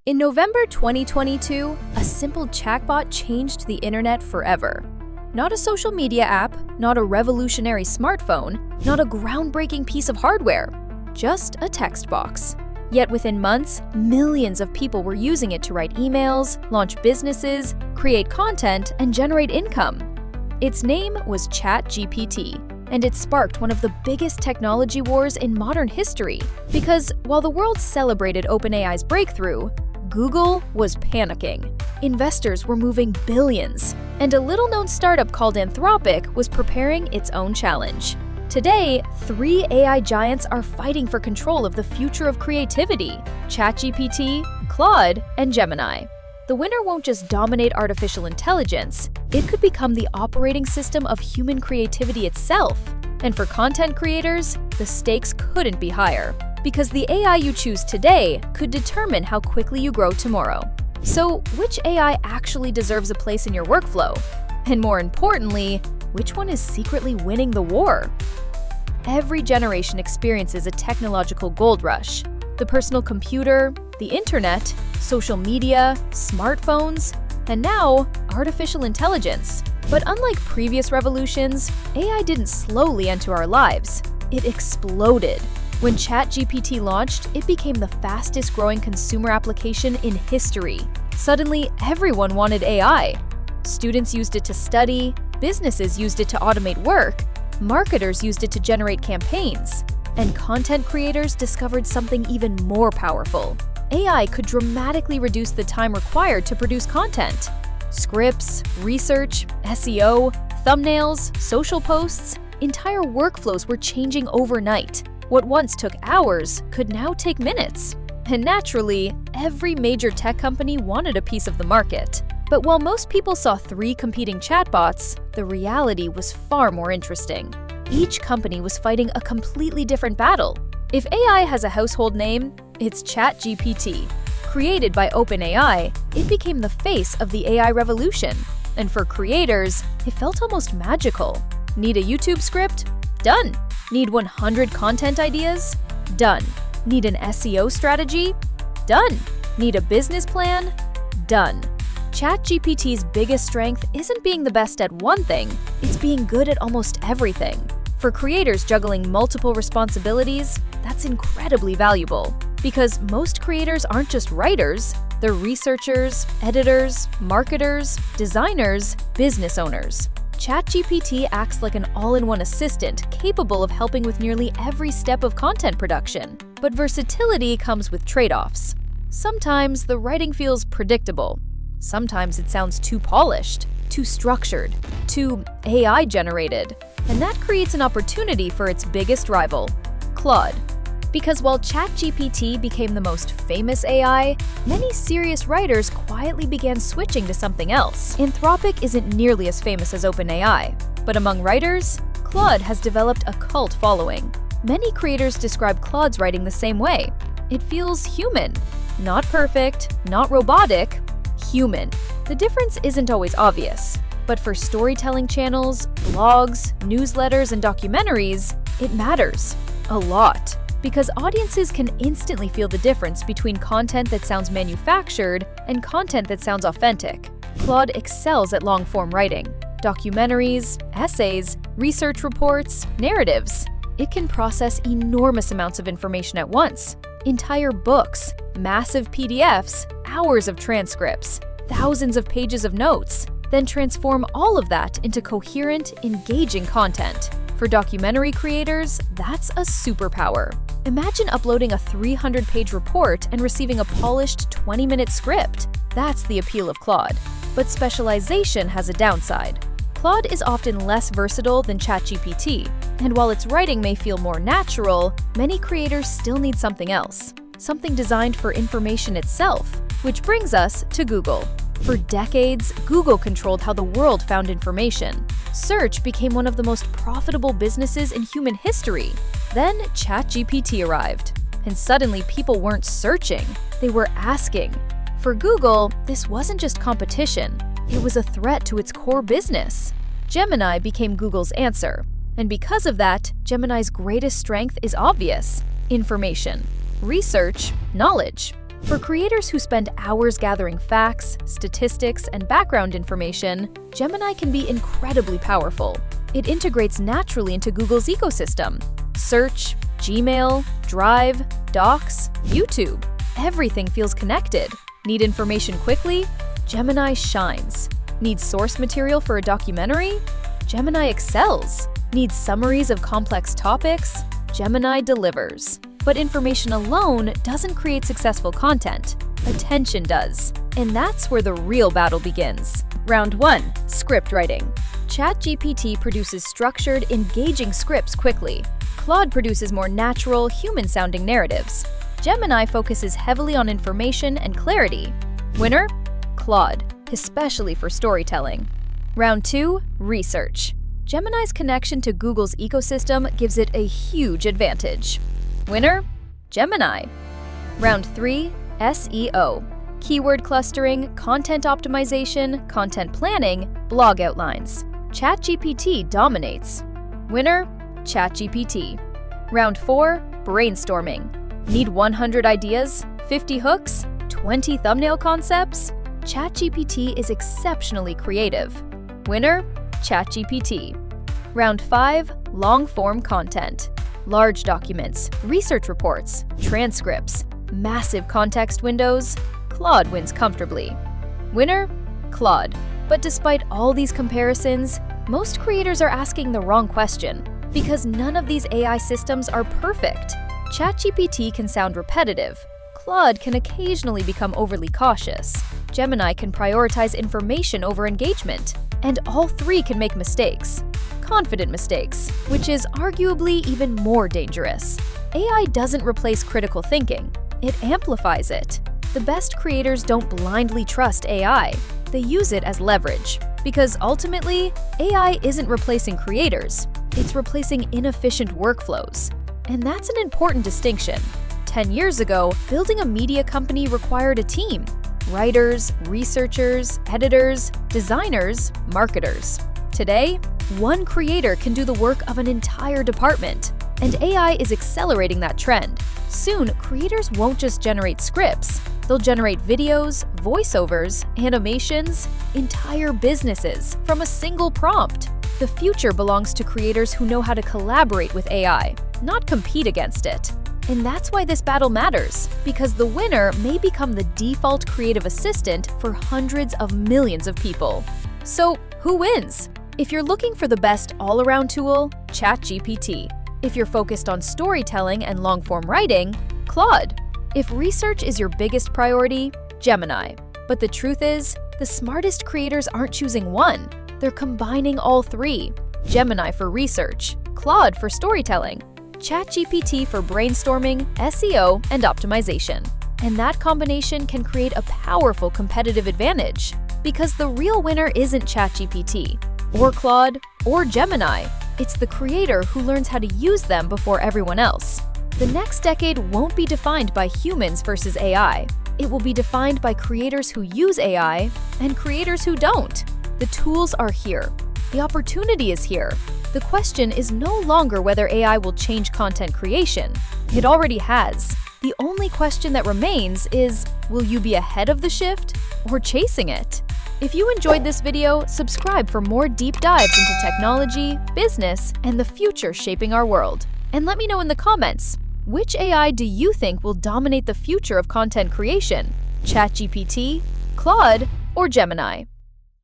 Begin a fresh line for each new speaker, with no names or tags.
In November 2022, a simple chatbot changed the internet forever. Not a social media app, not a revolutionary smartphone, not a groundbreaking piece of hardware, just a text box. Yet within months, millions of people were using it to write emails, launch businesses, create content, and generate income. Its name was ChatGPT, and it sparked one of the biggest technology wars in modern history. Because while the world celebrated OpenAI's breakthrough, Google was panicking. Investors were moving billions, and a little-known startup called Anthropic was preparing its own challenge. Today, 3 AI giants are fighting for control of the future of creativity: ChatGPT, Claude, and Gemini. The winner won't just dominate artificial intelligence, it could become the operating system of human creativity itself. And for content creators, the stakes couldn't be higher, because the AI you choose today could determine how quickly you grow tomorrow. So, which AI actually deserves a place in your workflow? And more importantly, which one is secretly winning the war? Every generation experiences a technological gold rush. The personal computer, the internet, social media, smartphones, and now, artificial intelligence. But unlike previous revolutions, AI didn't slowly enter our lives. It exploded. When ChatGPT launched, it became the fastest-growing consumer application in history. Suddenly, everyone wanted AI. Students used it to study, businesses used it to automate work, marketers used it to generate campaigns, and content creators discovered something even more powerful. AI could dramatically reduce the time required to produce content. Scripts, research, SEO, thumbnails, social posts, entire workflows were changing overnight. What once took hours could now take minutes. And naturally, every major tech company wanted a piece of the market. But while most people saw 3 competing chatbots, the reality was far more interesting. Each company was fighting a completely different battle. If AI has a household name, it's ChatGPT. Created by OpenAI, it became the face of the AI revolution. And for creators, it felt almost magical. Need a YouTube script? Done. Need 100 content ideas? Done. Need an SEO strategy? Done. Need a business plan? Done. ChatGPT's biggest strength isn't being the best at one thing, it's being good at almost everything. For creators juggling multiple responsibilities, that's incredibly valuable. Because most creators aren't just writers, they're researchers, editors, marketers, designers, business owners. ChatGPT acts like an all-in-one assistant capable of helping with nearly every step of content production. But versatility comes with trade-offs. Sometimes the writing feels predictable. Sometimes it sounds too polished, too structured, too AI-generated. And that creates an opportunity for its biggest rival, Claude. Because while ChatGPT became the most famous AI, many serious writers quietly began switching to something else. Anthropic isn't nearly as famous as OpenAI, but among writers, Claude has developed a cult following. Many creators describe Claude's writing the same way. It feels human. Not perfect, not robotic, human. The difference isn't always obvious, but for storytelling channels, blogs, newsletters, and documentaries, it matters a lot. Because audiences can instantly feel the difference between content that sounds manufactured and content that sounds authentic. Claude excels at long-form writing. Documentaries, essays, research reports, narratives. It can process enormous amounts of information at once. Entire books, massive PDFs, hours of transcripts, thousands of pages of notes, then transform all of that into coherent, engaging content. For documentary creators, that's a superpower. Imagine uploading a 300-page report and receiving a polished 20-minute script. That's the appeal of Claude. But specialization has a downside. Claude is often less versatile than ChatGPT, and while its writing may feel more natural, many creators still need something else. Something designed for information itself. Which brings us to Google. For decades, Google controlled how the world found information. Search became one of the most profitable businesses in human history. Then ChatGPT arrived, and suddenly people weren't searching, they were asking. For Google, this wasn't just competition, it was a threat to its core business. Gemini became Google's answer, and because of that, Gemini's greatest strength is obvious: information, research, knowledge. For creators who spend hours gathering facts, statistics, and background information, Gemini can be incredibly powerful. It integrates naturally into Google's ecosystem. Search, Gmail, Drive, Docs, YouTube. Everything feels connected. Need information quickly? Gemini shines. Need source material for a documentary? Gemini excels. Need summaries of complex topics? Gemini delivers. But information alone doesn't create successful content. Attention does. And that's where the real battle begins. Round 1. Script writing. ChatGPT produces structured, engaging scripts quickly. Claude produces more natural, human-sounding narratives. Gemini focuses heavily on information and clarity. Winner? Claude, especially for storytelling. Round 2. Research. Gemini's connection to Google's ecosystem gives it a huge advantage. Winner? Gemini. Round 3. SEO. Keyword clustering, content optimization, content planning, blog outlines. ChatGPT dominates. Winner? ChatGPT. Round 4. Brainstorming. Need 100 ideas? 50 hooks? 20 thumbnail concepts? ChatGPT is exceptionally creative. Winner? ChatGPT. Round 5. Long-form content. Large documents, research reports, transcripts, massive context windows. Claude wins comfortably. Winner? Claude. But despite all these comparisons, most creators are asking the wrong question, because none of these AI systems are perfect. ChatGPT can sound repetitive. Claude can occasionally become overly cautious. Gemini can prioritize information over engagement. And all three can make mistakes. Confident mistakes, which is arguably even more dangerous. AI doesn't replace critical thinking. It amplifies it. The best creators don't blindly trust AI. They use it as leverage. Because ultimately, AI isn't replacing creators. It's replacing inefficient workflows. And that's an important distinction. 10 years ago, building a media company required a team. Writers, researchers, editors, designers, marketers. Today, one creator can do the work of an entire department. And AI is accelerating that trend. Soon, creators won't just generate scripts. They'll generate videos, voiceovers, animations, entire businesses from a single prompt. The future belongs to creators who know how to collaborate with AI, not compete against it. And that's why this battle matters, because the winner may become the default creative assistant for hundreds of millions of people. So, who wins? If you're looking for the best all-around tool, ChatGPT. If you're focused on storytelling and long-form writing, Claude. If research is your biggest priority, Gemini. But the truth is, the smartest creators aren't choosing one. They're combining all three. Gemini for research, Claude for storytelling, ChatGPT for brainstorming, SEO, and optimization. And that combination can create a powerful competitive advantage. Because the real winner isn't ChatGPT, or Claude, or Gemini. It's the creator who learns how to use them before everyone else. The next decade won't be defined by humans versus AI. It will be defined by creators who use AI and creators who don't. The tools are here. The opportunity is here. The question is no longer whether AI will change content creation. It already has. The only question that remains is, will you be ahead of the shift or chasing it? If you enjoyed this video, subscribe for more deep dives into technology, business, and the future shaping our world. And let me know in the comments, which AI do you think will dominate the future of content creation? ChatGPT, Claude, or Gemini?